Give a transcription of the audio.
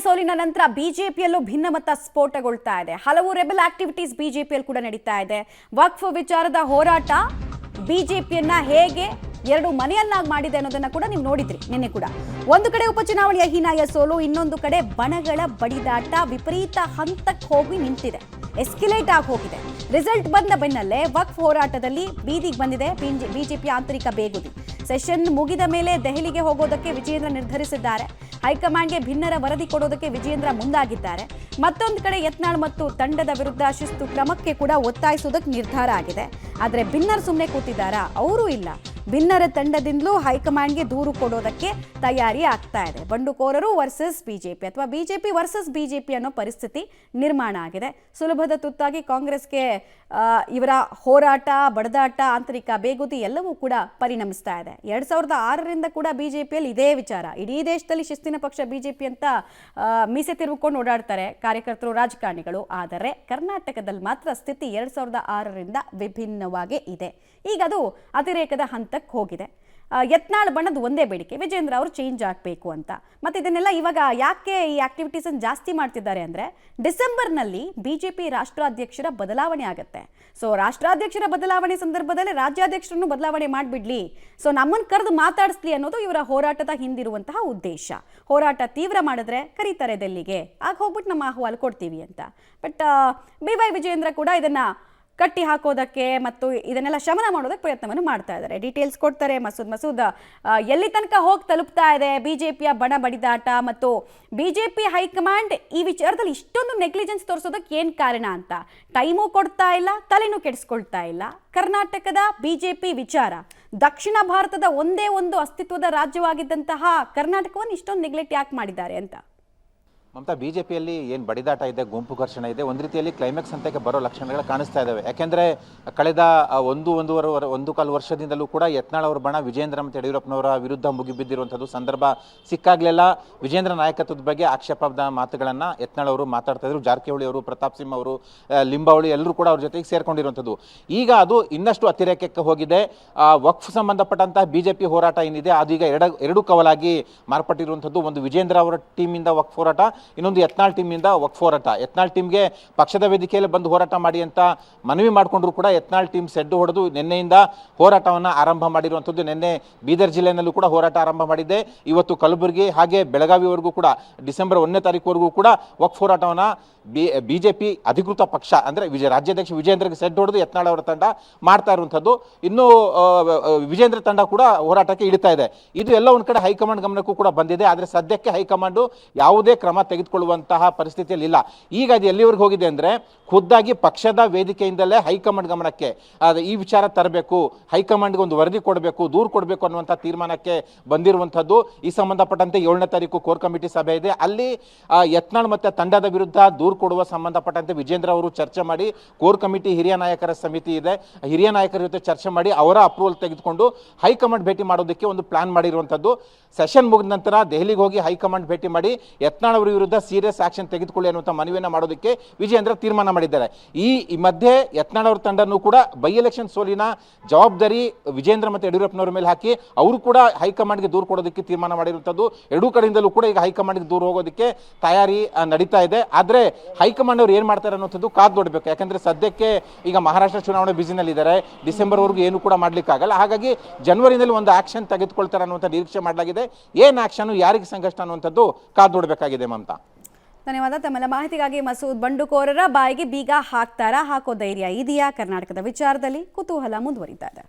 ಸೋಲಿನ ನಂತರ ಬಿಜೆಪಿಯಲ್ಲೂ ಭಿನ್ನಮತ ಸ್ಫೋಟಗೊಳ್ತಾ ಇದೆ. ಹಲವು ರೆಬೆಲ್ ಆಕ್ಟಿವಿಟೀಸ್ ಬಿಜೆಪಿಯಲ್ಲಿ ಕೂಡ ನಡೀತಾ ಇದೆ. ವಕ್ಫ್ ವಿಚಾರದ ಹೋರಾಟ ಬಿಜೆಪಿಯನ್ನ ಹೇಗೆ ಎರಡು ಮನೆಯನ್ನಾಗಿ ಮಾಡಿದೆ ಅನ್ನೋದನ್ನ ಕೂಡ ನೀವು ನೋಡಿದ್ರಿ ನಿನ್ನೆ ಕೂಡ. ಒಂದು ಕಡೆ ಉಪಚುನಾವಣೆಯ ಹೀನಾಯ ಸೋಲು, ಇನ್ನೊಂದು ಕಡೆ ಬಣಗಳ ಬಡಿದಾಟ ವಿಪರೀತ ಹಂತಕ್ಕೆ ಹೋಗಿ ನಿಂತಿದೆ, ಎಸ್ಕಿಲೇಟ್ ಆಗಿ ಹೋಗಿದೆ. ರಿಸಲ್ಟ್ ಬಂದ ಬೆನ್ನಲ್ಲೇ ವಕ್ಫ್ ಹೋರಾಟದಲ್ಲಿ ಬೀದಿಗೆ ಬಂದಿದೆ ಬಿಜೆಪಿ ಆಂತರಿಕ ಬೇಗುದಿ. ಸೆಷನ್ ಮುಗಿದ ಮೇಲೆ ದೆಹಲಿಗೆ ಹೋಗೋದಕ್ಕೆ ವಿಜಯೇಂದ್ರ ನಿರ್ಧರಿಸಿದ್ದಾರೆ. ಹೈಕಮಾಂಡ್ಗೆ ಭಿನ್ನರ ವರದಿ ಕೊಡೋದಕ್ಕೆ ವಿಜಯೇಂದ್ರ ಮುಂದಾಗಿದ್ದಾರೆ. ಮತ್ತೊಂದು ಕಡೆ ಯತ್ನಾಳ್ ಮತ್ತು ತಂಡದ ವಿರುದ್ಧ ಶಿಸ್ತು ಕ್ರಮಕ್ಕೆ ಕೂಡ ಒತ್ತಾಯಿಸೋದಕ್ಕೆ ನಿರ್ಧಾರ ಆಗಿದೆ. ಆದರೆ ಭಿನ್ನರ್ ಸುಮ್ಮನೆ ಕೂತಿದ್ದಾರಾ? ಅವರೂ ಇಲ್ಲ. ಭಿನ್ನರ ತಂಡದಿಂದಲೂ ಹೈಕಮಾಂಡ್ಗೆ ದೂರು ಕೊಡೋದಕ್ಕೆ ತಯಾರಿ ಆಗ್ತಾ ಇದೆ. ಬಂಡುಕೋರರು ವರ್ಸಸ್ ಬಿಜೆಪಿ ಅಥವಾ ಬಿಜೆಪಿ ವರ್ಸಸ್ ಬಿಜೆಪಿ ಅನ್ನೋ ಪರಿಸ್ಥಿತಿ ನಿರ್ಮಾಣ ಆಗಿದೆ. ಸುಲಭದ ತುತ್ತಾಗಿ ಕಾಂಗ್ರೆಸ್ಗೆ ಇವರ ಹೋರಾಟ, ಬಡದಾಟ, ಆಂತರಿಕ ಬೇಗುದಿ ಎಲ್ಲವೂ ಕೂಡ ಪರಿಣಮಿಸ್ತಾ ಇದೆ. 2006ರಿಂದ ಕೂಡ ಬಿಜೆಪಿಯಲ್ಲಿ ಇದೇ ವಿಚಾರ. ಇಡೀ ದೇಶದಲ್ಲಿ ಶಿಸ್ತಿನ ಪಕ್ಷ ಬಿಜೆಪಿ ಅಂತ ಮೀಸೆ ತಿರುಗಿಕೊಂಡು ಓಡಾಡ್ತಾರೆ ಕಾರ್ಯಕರ್ತರು, ರಾಜಕಾರಣಿಗಳು. ಆದರೆ ಕರ್ನಾಟಕದಲ್ಲಿ ಮಾತ್ರ ಸ್ಥಿತಿ 2006ರಿಂದ ವಿಭಿನ್ನವಾಗೇ ಇದೆ. ಈಗ ಅದು ಅತಿರೇಕದ ಹಂತಕ್ಕೆ ಹೋಗಿದೆ. ಯತ್ನಾಳ್ ಬಣದ ಒಂದೇ ಬೇಡಿಕೆ, ವಿಜೇಂದ್ರ ಅವರು ಚೇಂಜ್ ಆಗಬೇಕು ಅಂತ. ಮತ್ತು ಇದನ್ನೆಲ್ಲ ಇವಾಗ ಯಾಕೆ ಈ ಆಕ್ಟಿವಿಟೀಸನ್ನು ಜಾಸ್ತಿ ಮಾಡ್ತಿದ್ದಾರೆ ಅಂದರೆ, ಡಿಸೆಂಬರ್ನಲ್ಲಿ ಬಿಜೆಪಿ ರಾಷ್ಟ್ರಾಧ್ಯಕ್ಷರ ಬದಲಾವಣೆ ಆಗುತ್ತೆ. ಸೊ ರಾಷ್ಟ್ರಾಧ್ಯಕ್ಷರ ಬದಲಾವಣೆ ಸಂದರ್ಭದಲ್ಲಿ ರಾಜ್ಯಾಧ್ಯಕ್ಷರನ್ನು ಬದಲಾವಣೆ ಮಾಡಿಬಿಡ್ಲಿ, ಸೊ ನಮ್ಮನ್ನು ಕರೆದು ಮಾತಾಡಿಸ್ಲಿ ಅನ್ನೋದು ಇವರ ಹೋರಾಟದ ಹಿಂದಿರುವಂತಹ ಉದ್ದೇಶ. ಹೋರಾಟ ತೀವ್ರ ಮಾಡಿದ್ರೆ ಕರೀತಾರೆ ಡೆಲ್ಲಿಗೆ, ಆಗ ಹೋಗ್ಬಿಟ್ಟು ನಮ್ಮ ಅಹವಾಲು ಕೊಡ್ತೀವಿ ಅಂತ. ಬಟ್ BY ವಿಜಯೇಂದ್ರ ಕೂಡ ಇದನ್ನು ಕಟ್ಟಿ ಹಾಕೋದಕ್ಕೆ ಮತ್ತು ಇದನ್ನೆಲ್ಲ ಶಮನ ಮಾಡೋದಕ್ಕೆ ಪ್ರಯತ್ನವನ್ನು ಮಾಡ್ತಾ ಇದ್ದಾರೆ. ಡೀಟೇಲ್ಸ್ ಕೊಡ್ತಾರೆ ಮಸೂದ್. ಎಲ್ಲಿ ತನಕ ಹೋಗಿ ತಲುಪ್ತಾ ಇದೆ ಬಿಜೆಪಿಯ ಬಣ ಬಡಿದಾಟ ಮತ್ತು ಬಿಜೆಪಿ ಹೈಕಮಾಂಡ್ ಈ ವಿಚಾರದಲ್ಲಿ ಇಷ್ಟೊಂದು ನೆಗ್ಲಿಜೆನ್ಸ್ ತೋರಿಸೋದಕ್ಕೆ ಏನು ಕಾರಣ ಅಂತ? ಟೈಮು ಕೊಡ್ತಾ ಇಲ್ಲ, ತಲೆನೂ ಕೆಡಿಸ್ಕೊಳ್ತಾ ಇಲ್ಲ. ಕರ್ನಾಟಕದ ಬಿಜೆಪಿ ವಿಚಾರ, ದಕ್ಷಿಣ ಭಾರತದ ಒಂದೇ ಒಂದು ಅಸ್ತಿತ್ವದ ರಾಜ್ಯವಾಗಿದ್ದಂತಹ ಕರ್ನಾಟಕವನ್ನು ಇಷ್ಟೊಂದು ನೆಗ್ಲೆಕ್ಟ್ ಯಾಕೆ ಮಾಡಿದ್ದಾರೆ ಅಂತ. ಮಮತಾ, ಬಿಜೆಪಿಯಲ್ಲಿ ಏನು ಬಡಿದಾಟ ಇದೆ, ಗುಂಪು ಘರ್ಷಣೆ ಇದೆ, ಒಂದು ರೀತಿಯಲ್ಲಿ ಕ್ಲೈಮ್ಯಾಕ್ಸ್ ಹಂತಕ್ಕೆ ಬರೋ ಲಕ್ಷಣಗಳು ಕಾಣಿಸ್ತಾ ಇದ್ದಾವೆ. ಯಾಕೆಂದರೆ ಕಳೆದ ಒಂದು ಕಾಲು ವರ್ಷದಿಂದಲೂ ಕೂಡ ಯತ್ನಾಳ್ ಅವರ ಬಣ ವಿಜೇಂದ್ರ ಮತ್ತು ಯಡಿಯೂರಪ್ಪನವರ ವಿರುದ್ಧ ಮುಗಿಬಿದ್ದಿರುವಂಥದ್ದು ಸಂದರ್ಭ ಸಿಕ್ಕಾಗಲೆಲ್ಲ ವಿಜೇಂದ್ರ ನಾಯಕತ್ವದ ಬಗ್ಗೆ ಆಕ್ಷೇಪದ ಮಾತುಗಳನ್ನು ಯತ್ನಾಳ್ ಅವರು ಮಾತಾಡ್ತಾ ಇದ್ರು. ಜಾರಕಿಹೊಳಿ ಅವರು, ಪ್ರತಾಪ್ ಸಿಂಹ ಅವರು, ಲಿಂಬಾವಳಿ ಎಲ್ಲರೂ ಕೂಡ ಅವ್ರ ಜೊತೆಗೆ ಸೇರ್ಕೊಂಡಿರುವಂಥದ್ದು. ಈಗ ಅದು ಇನ್ನಷ್ಟು ಅತಿರೇಕಕ್ಕೆ ಹೋಗಿದೆ. ವಕ್ಫ್ ಸಂಬಂಧಪಟ್ಟಂತಹ ಬಿಜೆಪಿ ಹೋರಾಟ ಏನಿದೆ ಅದು ಈಗ ಎರಡು ಕವಲಾಗಿ ಮಾರ್ಪಟ್ಟಿರುವಂಥದ್ದು. ಒಂದು ವಿಜೇಂದ್ರ ಅವರ ಟೀಮಿಂದ ವಕ್ಫ್ ಹೋರಾಟ, ಇನ್ನೊಂದು ಯತ್ನಾಳ್ ಟೀಮಿಂದ ವಕ್ಫ್ ಹೋರಾಟ. ಯತ್ನಾಳ್ ಟೀಮ್ಗೆ ಪಕ್ಷದ ವೇದಿಕೆಯಲ್ಲಿ ಬಂದು ಹೋರಾಟ ಮಾಡಿ ಅಂತ ಮನವಿ ಮಾಡಿಕೊಂಡ್ರು ಕೂಡ ಯತ್ನಾಳ್ ಟೀಮ್ ಸೆಡ್ಡು ಹೊಡೆದು ನಿನ್ನೆಯಿಂದ ಹೋರಾಟವನ್ನು ಆರಂಭ ಮಾಡಿರುವಂಥದ್ದು. ನಿನ್ನೆ ಬೀದರ್ ಜಿಲ್ಲೆಯಲ್ಲೂ ಕೂಡ ಹೋರಾಟ ಆರಂಭ ಮಾಡಿದೆ. ಇವತ್ತು ಕಲಬುರಗಿ ಹಾಗೆ ಬೆಳಗಾವಿವರೆಗೂ ಕೂಡ ಡಿಸೆಂಬರ್ 1ನೇ ತಾರೀಕುವರೆಗೂ ಕೂಡ ವಕ್ಫ್ ಹೋರಾಟವನ್ನು ಬಿಜೆಪಿ ಅಧಿಕೃತ ಪಕ್ಷ ಅಂದರೆ ರಾಜ್ಯಾಧ್ಯಕ್ಷ ವಿಜೇಂದ್ರಗೆ ಸೆಡ್ ಹೊಡೆದು ಯತ್ನಾಳ್ ಅವರ ತಂಡ ಮಾಡ್ತಾ ಇರುವಂಥದ್ದು. ಇನ್ನು ವಿಜೇಂದ್ರ ತಂಡ ಕೂಡ ಹೋರಾಟಕ್ಕೆ ಇಡ್ತಾ ಇದೆ. ಇದು ಎಲ್ಲ ಒಂದು ಕಡೆ ಹೈಕಮಾಂಡ್ ಗಮನಕ್ಕೂ ಕೂಡ ಬಂದಿದೆ. ಆದರೆ ಸದ್ಯಕ್ಕೆ ಹೈಕಮಾಂಡು ಯಾವುದೇ ಕ್ರಮ ತೆಗೆದುಕೊಳ್ಳುವಂತಹ ಪರಿಸ್ಥಿತಿಯಲ್ಲಿ ಇಲ್ಲ. ಈಗ ಅದು ಎಲ್ಲಿವರೆಗೆ ಹೋಗಿದೆ ಅಂದರೆ, ಖುದ್ದಾಗಿ ಪಕ್ಷದ ವೇದಿಕೆಯಿಂದಲೇ ಹೈಕಮಾಂಡ್ ಗಮನಕ್ಕೆ ಈ ವಿಚಾರ ತರಬೇಕು, ಹೈಕಮಾಂಡ್ಗೆ ಒಂದು ವರದಿ ಕೊಡಬೇಕು, ದೂರು ಕೊಡಬೇಕು ಅನ್ನುವಂಥ ತೀರ್ಮಾನಕ್ಕೆ ಬಂದಿರುವಂಥದ್ದು. ಈ ಸಂಬಂಧಪಟ್ಟಂತೆ 7ನೇ ತಾರೀಕು ಕೋರ್ ಕಮಿಟಿ ಸಭೆ ಇದೆ. ಅಲ್ಲಿ ಯತ್ನಾಳ್ ಮತ್ತು ತಂಡದ ವಿರುದ್ಧ ದೂರು ಕೊಡುವ ಸಂಬಂಧಪಟ್ಟಂತೆ ವಿಜೇಂದ್ರ ಅವರು ಚರ್ಚೆ ಮಾಡಿ, ಕೋರ್ ಕಮಿಟಿ ಹಿರಿಯ ನಾಯಕರ ಸಮಿತಿ ಇದೆ, ಹಿರಿಯ ನಾಯಕರ ಜೊತೆ ಚರ್ಚೆ ಮಾಡಿ ಅವರ ಅಪ್ರೂವಲ್ ತೆಗೆದುಕೊಂಡು ಹೈಕಮಾಂಡ್ ಭೇಟಿ ಮಾಡೋದಕ್ಕೆ ಒಂದು ಪ್ಲಾನ್ ಮಾಡಿರುವಂಥದ್ದು. ಸೆಷನ್ ಮುಗಿದ ನಂತರ ದೆಹಲಿಗೆ ಹೋಗಿ ಹೈಕಮಾಂಡ್ ಭೇಟಿ ಮಾಡಿ ಯತ್ನಾಳ್ ಅವರ ವಿರುದ್ಧ ಸೀರಿಯಸ್ ಆಕ್ಷನ್ ತೆಗೆದುಕೊಳ್ಳಿ ಅನ್ನುವಂಥ ಮನವಿಯನ್ನು ಮಾಡೋದಕ್ಕೆ ವಿಜೇಂದ್ರ ತೀರ್ಮಾನ ಮಾಡಿದ್ದಾರೆ. ಈ ಮಧ್ಯೆ ಯತ್ನಾಳ್ ಅವರ ತಂಡನೂ ಕೂಡ ಬೈ ಎಲೆಕ್ಷನ್ ಸೋಲಿನ ಜವಾಬ್ದಾರಿ ವಿಜೇಂದ್ರ ಮತ್ತು ಯಡಿಯೂರಪ್ಪನವರ ಮೇಲೆ ಹಾಕಿ ಅವರು ಕೂಡ ಹೈಕಮಾಂಡ್ಗೆ ದೂರು ಕೊಡೋದಕ್ಕೆ ತೀರ್ಮಾನ ಮಾಡಿರುವಂಥದ್ದು. ಎರಡೂ ಕಡೆಯಿಂದಲೂ ಕೂಡ ಈಗ ಹೈಕಮಾಂಡ್ಗೆ ದೂರು ಹೋಗೋದಕ್ಕೆ ತಯಾರಿ ನಡೀತಾ ಇದೆ. ಆದರೆ ಹೈಕಮಾಂಡ್ ಅವರು ಏನು ಮಾಡ್ತಾರೆ ಅನ್ನೋಂಥದ್ದು ಕಾದು ನೋಡಬೇಕು. ಯಾಕಂದರೆ ಸದ್ಯಕ್ಕೆ ಈಗ ಮಹಾರಾಷ್ಟ್ರ ಚುನಾವಣೆ ಬಿಸಿನಲ್ಲಿದ್ದಾರೆ, ಡಿಸೆಂಬರ್ವರೆಗೂ ಏನು ಕೂಡ ಮಾಡಲಿಕ್ಕಾಗಲ್ಲ. ಹಾಗಾಗಿ ಜನವರಿನಲ್ಲಿ ಒಂದು ಆಕ್ಷನ್ ತೆಗೆದುಕೊಳ್ತಾರೆ ಅನ್ನುವಂಥ ನಿರೀಕ್ಷೆ ಮಾಡಲಾಗಿದೆ. ಏನು ಆಕ್ಷನ್, ಯಾರಿಗೆ ಸಂಕಷ್ಟ ಅನ್ನುವಂಥದ್ದು ಕಾದು ನೋಡಬೇಕಾಗಿದೆ. ಮಮತಾ, ಧನ್ಯವಾದ ತಮ್ಮೆಲ್ಲ ಮಾಹಿತಿಗಾಗಿ. ಮಸೂದ್, ಬಂಡುಕೋರರ ಬಾಯಿಗೆ ಬೀಗ ಹಾಕೋ ಧೈರ್ಯ ಇದೆಯಾ? ಕರ್ನಾಟಕದ ವಿಚಾರದಲ್ಲಿ ಕುತೂಹಲ ಮುಂದುವರಿತಾ ಇದೆ.